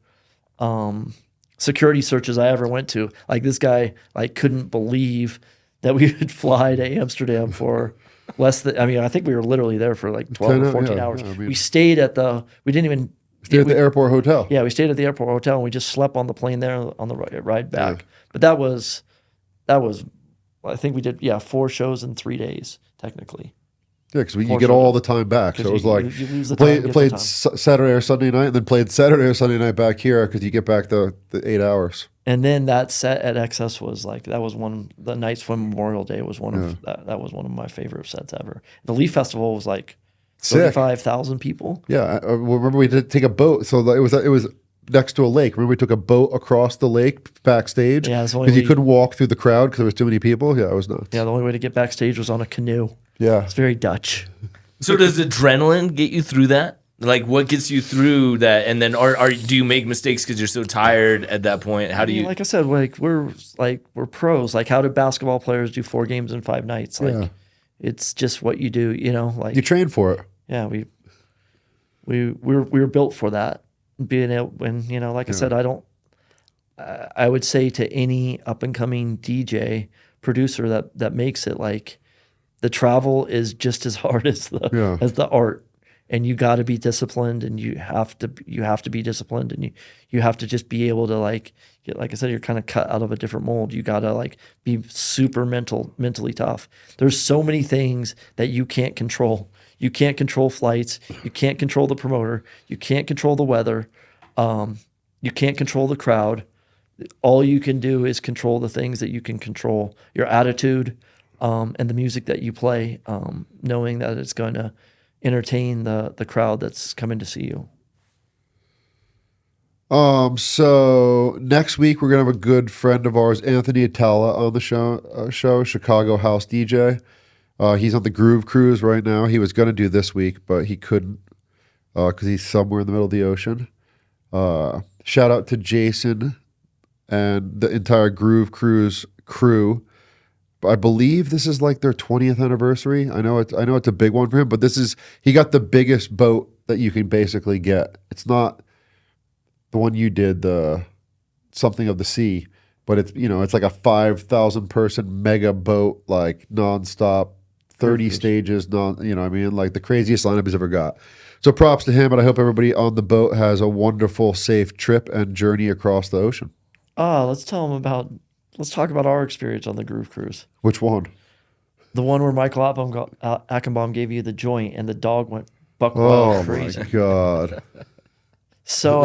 security searches I ever went to. Like this guy couldn't believe that we would fly to Amsterdam for less than, I think we were literally there for like 12 or 14 hours. Yeah, we stayed at the airport hotel. Yeah, we stayed at the airport hotel and we just slept on the plane there on the ride back. Yeah. But that was, I think we did, 4 shows in 3 days, technically. Yeah, because you get all the time back. So it was like you lose the time, played time. Saturday or Sunday night, and then played Saturday or Sunday night back here because you get back the 8 hours. And then that set at XS was like that was one the nights when Memorial Day was one of that was one of my favorite sets ever. The Leaf Festival was like 35,000 people. Yeah, I remember we did take a boat. So it was next to a lake. Remember we took a boat across the lake backstage because you couldn't walk through the crowd because there was too many people. Yeah, it was nuts. Yeah, the only way to get backstage was on a canoe. Yeah, it's very Dutch. So does adrenaline get you through that? Like, what gets you through that? And then, do you make mistakes because you're so tired at that point? How do you? Like I said, we're pros. Like, how do basketball players do 4 games in 5 nights? Like, it's just what you do. Like you train for it. Yeah, we were built for that. Being able, when like I said, I would say to any up and coming DJ producer that makes it, like, the travel is just as hard as the art. And you got to be disciplined, and you have to be disciplined, and you have to just be able to, like I said, you're kind of cut out of a different mold. You got to, like, be super mentally tough. There's so many things that you can't control. You can't control flights. You can't control the promoter. You can't control the weather. You can't control the crowd. All you can do is control the things that you can control. Your attitude, and the music that you play, knowing that it's going to entertain the crowd that's coming to see you. So next week we're gonna have a good friend of ours, Anthony Atala, on the show, Chicago house DJ. He's on the Groove Cruise right now. He was gonna do this week, but he couldn't because he's somewhere in the middle of the ocean. Shout out to Jason and the entire Groove Cruise crew. I believe this is like their 20th anniversary. I know it's a big one for him, but he got the biggest boat that you can basically get. It's not the one you did, the something of the sea, but it's like a 5,000 person mega boat, like nonstop, 30 stages, like the craziest lineup he's ever got. So props to him, and I hope everybody on the boat has a wonderful, safe trip and journey across the ocean. Let's talk about our experience on the Groove Cruise. Which one? The one where Michael Achenbaum gave you the joint and the dog went buck wild crazy. Oh my God. So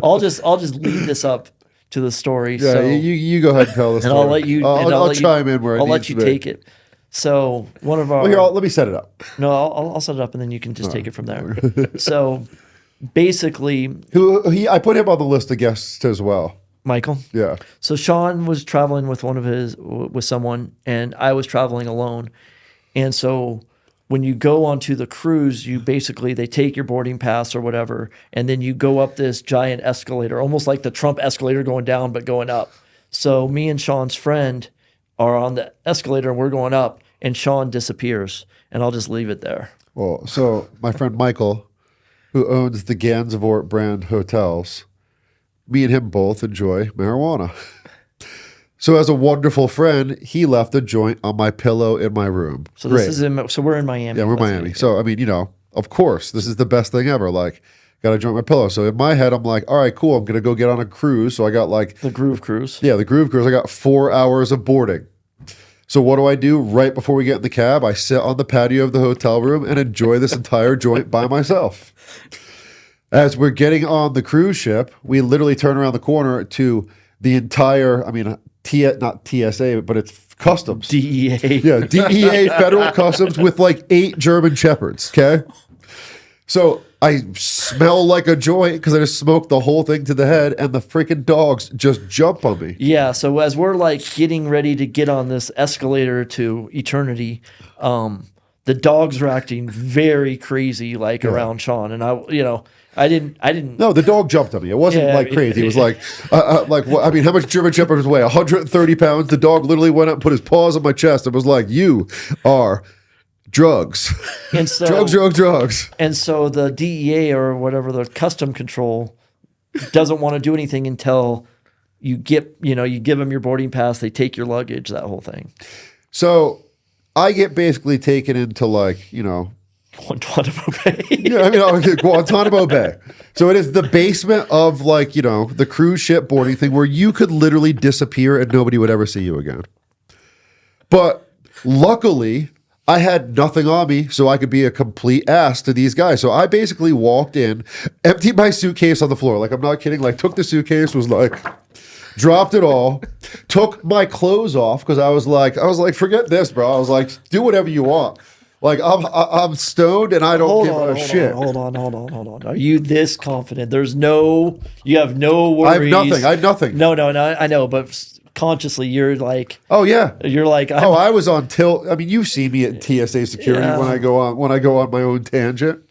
I'll just lead this up to the story. Yeah, so, you go ahead and tell the story. And I'll let you. I'll chime in where it I'll needs let you to be. take it. So one of our. Well, here, let me set it up. No, I'll set it up and then you can just take it from there. So basically, I put him on the list of guests as well. Michael. Yeah. So Shawn was traveling with someone, and I was traveling alone. And so when you go onto the cruise, they take your boarding pass or whatever, and then you go up this giant escalator, almost like the Trump escalator going down but going up. So me and Shawn's friend are on the escalator and we're going up, and Shawn disappears, and I'll just leave it there. Well, so my friend Michael, who owns the Gansevoort brand hotels, me and him both enjoy marijuana. So as a wonderful friend, he left a joint on my pillow in my room. So we're in Miami. Yeah, we're in Miami. So I mean, of course, this is the best thing ever. Like, got a joint on my pillow. So in my head, I'm like, all right, cool. I'm gonna go get on a cruise. So I got like the Groove Cruise. Yeah, the Groove Cruise. I got 4 hours of boarding. So what do? Right before we get in the cab, I sit on the patio of the hotel room and enjoy this entire joint by myself. As we're getting on the cruise ship, we literally turn around the corner to the entire, not TSA, but it's customs. DEA. Yeah, DEA, federal customs with like 8 German Shepherds, okay? So I smell like a joint because I just smoked the whole thing to the head, and the freaking dogs just jump on me. Yeah, so as we're like getting ready to get on this escalator to eternity, the dogs were acting very crazy, like around Shawn, and I didn't. No, the dog jumped on me. It wasn't like crazy. It was like how much German Shepherds weigh? 130 pounds. The dog literally went up and put his paws on my chest and was like, "You are drugs." And so, drugs. And so the DEA or whatever, the custom control, doesn't want to do anything until you give them your boarding pass. They take your luggage, that whole thing. So I get basically taken into Guantanamo Bay. Yeah, Guantanamo Bay. So it is the basement of the cruise ship boarding thing where you could literally disappear and nobody would ever see you again. But luckily, I had nothing on me, so I could be a complete ass to these guys. So I basically walked in, emptied my suitcase on the floor. Like, I'm not kidding. Like, took the suitcase, was like, dropped it all, took my clothes off because I was like, forget this, bro. I was like, do whatever you want. Like, I'm stoned and I don't give a shit. Hold on. Are you this confident? You have no worries. I have nothing. No, I know, but consciously you're like, oh yeah, you're like, I was on tilt. I mean, you see me at TSA security when I go on my own tangent.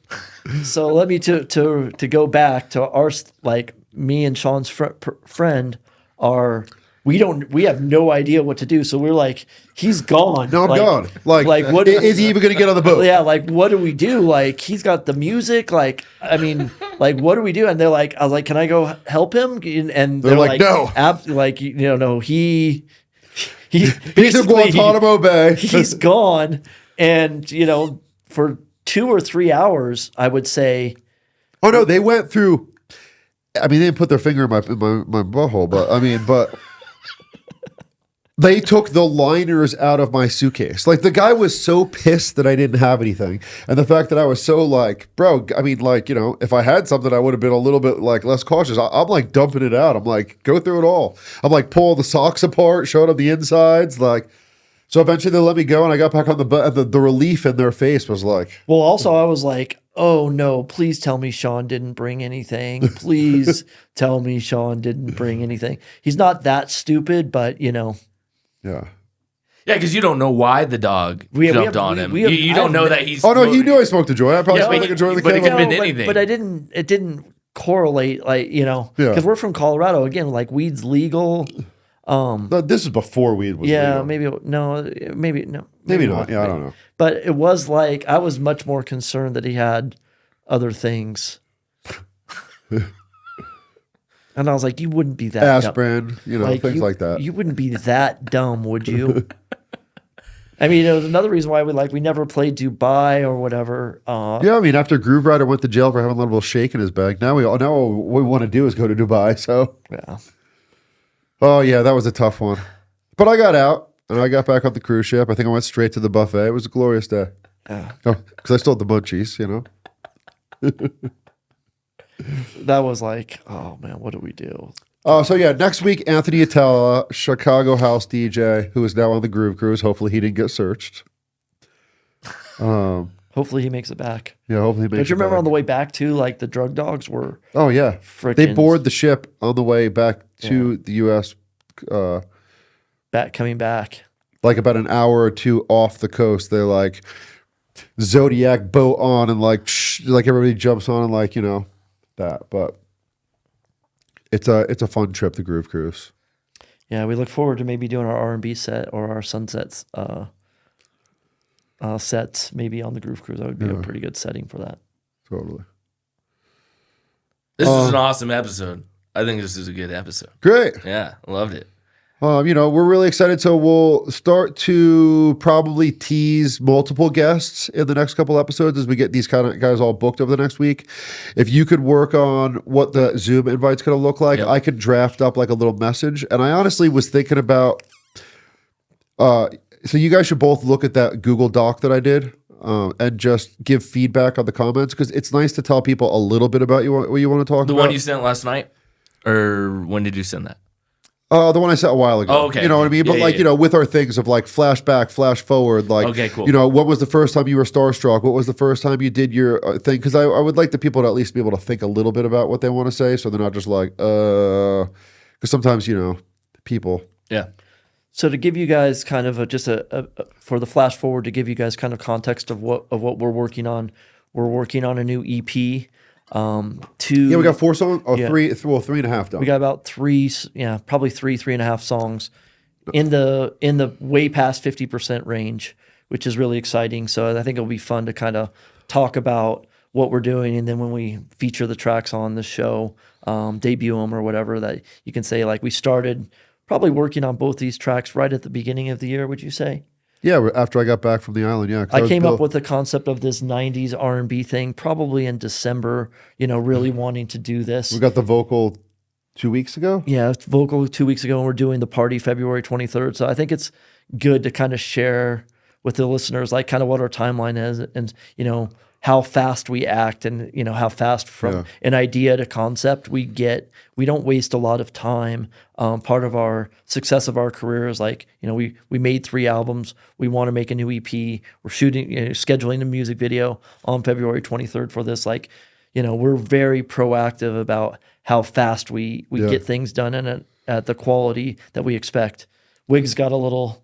So let me to go back to our, like, me and Shawn's friend are. We have no idea what to do. So we're like, he's gone. No, I'm gone. Like what is he even going to get on the boat? Yeah, like, what do we do? Like, he's got the music. Like, I mean, like, what do we do? And they're like, I was like, can I go help him? And they're like, no. No, he's in Guantanamo Bay. He's gone. And, for 2 or 3 hours, I would say. Oh, no, they went through. I mean, they didn't put their finger in my butthole, but they took the liners out of my suitcase. Like, the guy was so pissed that I didn't have anything. And the fact that I was so like, bro, I mean, like, if I had something, I would have been a little bit like less cautious. I'm like dumping it out. I'm like, go through it all. I'm like pulling the socks apart, showing them the insides. Like, so eventually they let me go and I got back on the relief in their face was like. Well, also I was like, oh no, please tell me Shawn didn't bring anything. Please tell me Shawn didn't bring anything. He's not that stupid, but Yeah. Yeah, because you don't know why the dog jumped on him. You don't know that he's. Oh no, he knew I smoked a joint. I probably smoked like a joint in the but it could have camera. been anything. But it didn't correlate, like, because we're from Colorado again. Like, weed's legal. No, this is before weed was legal. Maybe no. Maybe not. Yeah, I don't know. But it was like I was much more concerned that he had other things. And I was like, you wouldn't be that aspirin, dumb. things like that. You wouldn't be that dumb, would you? I mean, another reason why we never played Dubai or whatever. Yeah, I mean, after Groove Rider went to jail for having a little shake in his bag, now what we want to do is go to Dubai. So yeah. Oh yeah, that was a tough one. But I got out and I got back on the cruise ship. I think I went straight to the buffet. It was a glorious day. Yeah. Because I still had the munchies, That was like, oh man, what do we do? So yeah, next week, Anthony Atella, Chicago house DJ, who is now on the Groove Cruise. Hopefully he didn't get searched. Hopefully he makes it back. Yeah, hopefully he makes it back. But you remember on the way back too, like the drug dogs were. Oh yeah, they board the ship on the way back to the U.S. Coming back. Like about an hour or two off the coast, they're like Zodiac boat on and like everybody jumps on and like that. But it's a fun trip, the Groove Cruise. Yeah, we look forward to maybe doing our R&B set or our Sunsets sets maybe on the Groove Cruise. That would be a pretty good setting for that. Totally. This is an awesome episode. I think this is a good episode. Great. Yeah, loved it. We're really excited. So we'll start to probably tease multiple guests in the next couple episodes as we get these kind of guys all booked over the next week. If you could work on what the Zoom invite's going to look like, I could draft up like a little message. And I honestly was thinking about, so you guys should both look at that Google Doc that I did and just give feedback on the comments, because it's nice to tell people a little bit about what you want to talk about. The one you sent last night? Or when did you send that? The one I sent a while ago. Oh, okay. You know what I mean? Yeah, But with our things of like flashback, flash forward, like, okay, cool. What was the first time you were starstruck? What was the first time you did your thing? Because I would like the people to at least be able to think a little bit about what they want to say, so they're not just like, because sometimes, people. Yeah. So to give you guys kind of for the flash forward, to give you guys kind of context of what we're working on a new EP. We got 4 songs. Oh, 3. Well, 3.5 done. We got about 3. Yeah, probably 3.5 songs in the way past 50% range, which is really exciting. So I think it'll be fun to kind of talk about what we're doing, and then when we feature the tracks on the show, debut them or whatever, that you can say like we started probably working on both these tracks right at the beginning of the year. Would you say? Yeah, after I got back from the island, yeah. I came up with the concept of this 90s R&B thing probably in December, really wanting to do this. We got the vocal 2 weeks ago? Yeah, vocal 2 weeks ago, and we're doing the party February 23rd. So I think it's good to kind of share with the listeners, like kind of what our timeline is, and how fast we act, and how fast from an idea to concept we get. We don't waste a lot of time. Part of our success of our career is like, we made 3 albums. We want to make a new EP. We're shooting, scheduling a music video on February 23rd for this. Like, we're very proactive about how fast we get things done and at the quality that we expect. Wig's got a little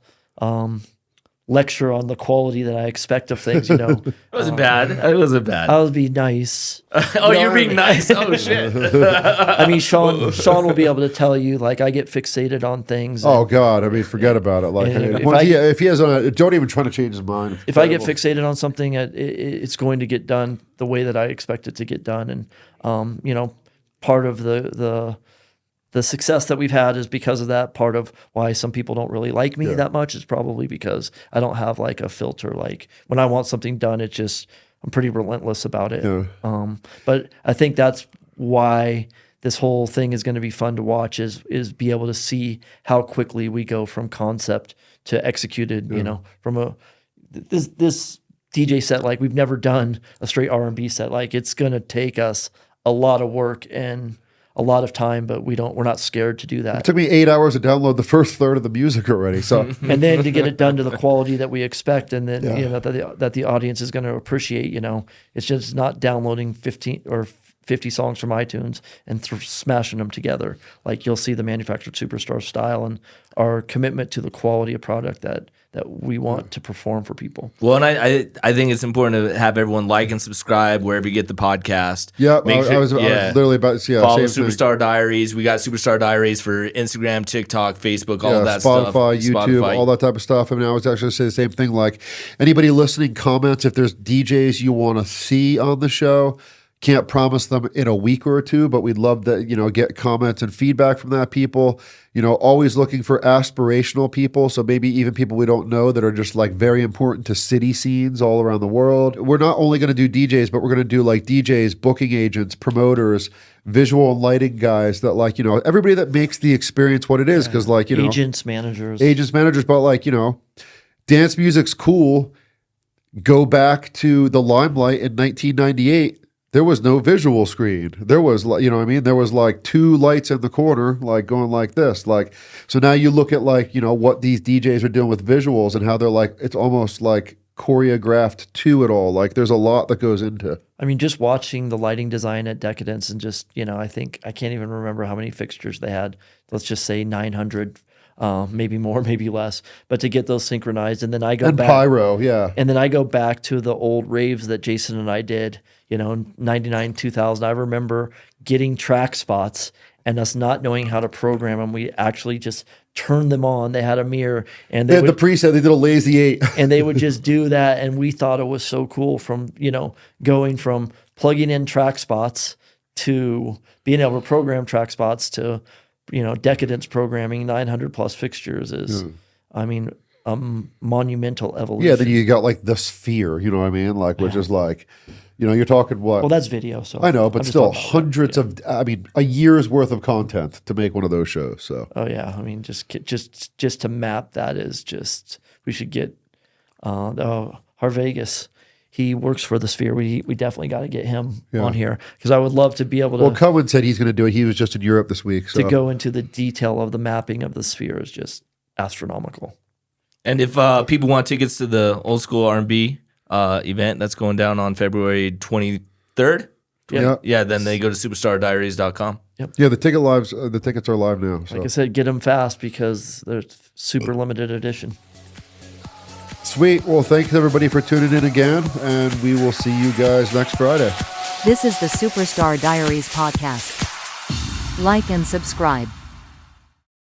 lecture on the quality that I expect of things, It wasn't bad. It wasn't bad. I'll be nice. You're being nice. Oh shit. I mean, Shawn will be able to tell you, like, I get fixated on things. Oh God, I mean, forget about it. Like, if he has don't even try to change his mind. If I get fixated on something, it's going to get done the way that I expect it to get done. And part of the success that we've had is because of that. Part of why some people don't really like me that much is probably because I don't have like a filter. Like when I want something done, I'm pretty relentless about it. Yeah. But I think that's why this whole thing is going to be fun to watch is be able to see how quickly we go from concept to executed, from this DJ set. Like we've never done a straight R&B set. Like it's going to take us a lot of work and a lot of time, but we're not scared to do that. It took me 8 hours to download the first third of the music already. So and then to get it done to the quality that we expect, and then that the audience is going to appreciate. It's just not downloading 15 or 50 songs from iTunes and smashing them together. Like you'll see the manufactured Superstar style and our commitment to the quality of product that we want to perform for people. Well, and I think it's important to have everyone like and subscribe wherever you get the podcast. Yeah, I was literally about to follow Superstar Diaries. We got Superstar Diaries for Instagram, TikTok, Facebook, all of that stuff. Spotify, YouTube, all that type of stuff. I mean, I was actually going to say the same thing. Like anybody listening, comments if there's DJs you want to see on the show. Can't promise them in a week or two, but we'd love to, get comments and feedback from that people. Always looking for aspirational people. So maybe even people we don't know that are just like very important to city scenes all around the world. We're not only going to do DJs, but we're going to do like DJs, booking agents, promoters, visual and lighting guys that like, everybody that makes the experience what it is. Cause like, agents, managers, but like, dance music's cool. Go back to the limelight in 1998. There was no visual screen. There was, there was like 2 lights in the corner, like going like this. Like, so now you look at like, what these DJs are doing with visuals and how they're like, it's almost like choreographed to it all. Like there's a lot that goes into. I mean, just watching the lighting design at Decadence and just, I think, I can't even remember how many fixtures they had. Let's just say 900, maybe more, maybe less, but to get those synchronized. And then I go back. Pyro, yeah. And then I go back to the old raves that Jason and I did, 99, 2000. I remember getting track spots and us not knowing how to program them. We actually just turned them on. They had a mirror and they had the preset. They did a lazy 8. And they would just do that. And we thought it was so cool from, going from plugging in track spots to being able to program track spots to, Decadence programming 900 plus fixtures is, monumental evolution. Yeah, then you got like the Sphere, you know what I mean? Like, which is like, you're talking what? Well, that's video, so I know, but still hundreds of, a year's worth of content to make one of those shows. So. Oh yeah, just to map that is just we should get Harvegas. He works for the Sphere. We definitely got to get him on here because I would love to be able to. Well, Cohen said he's going to do it. He was just in Europe this week. So. To go into the detail of the mapping of the Sphere is just astronomical. And if people want tickets to the Old School R&B event that's going down on February 23rd, then they go to superstardiaries.com. Yep. Yeah, the tickets are live now. So. Like I said, get them fast because they're super limited edition. Sweet. Well, thanks everybody for tuning in again, and we will see you guys next Friday. This is the Superstar Diaries Podcast. Like and subscribe.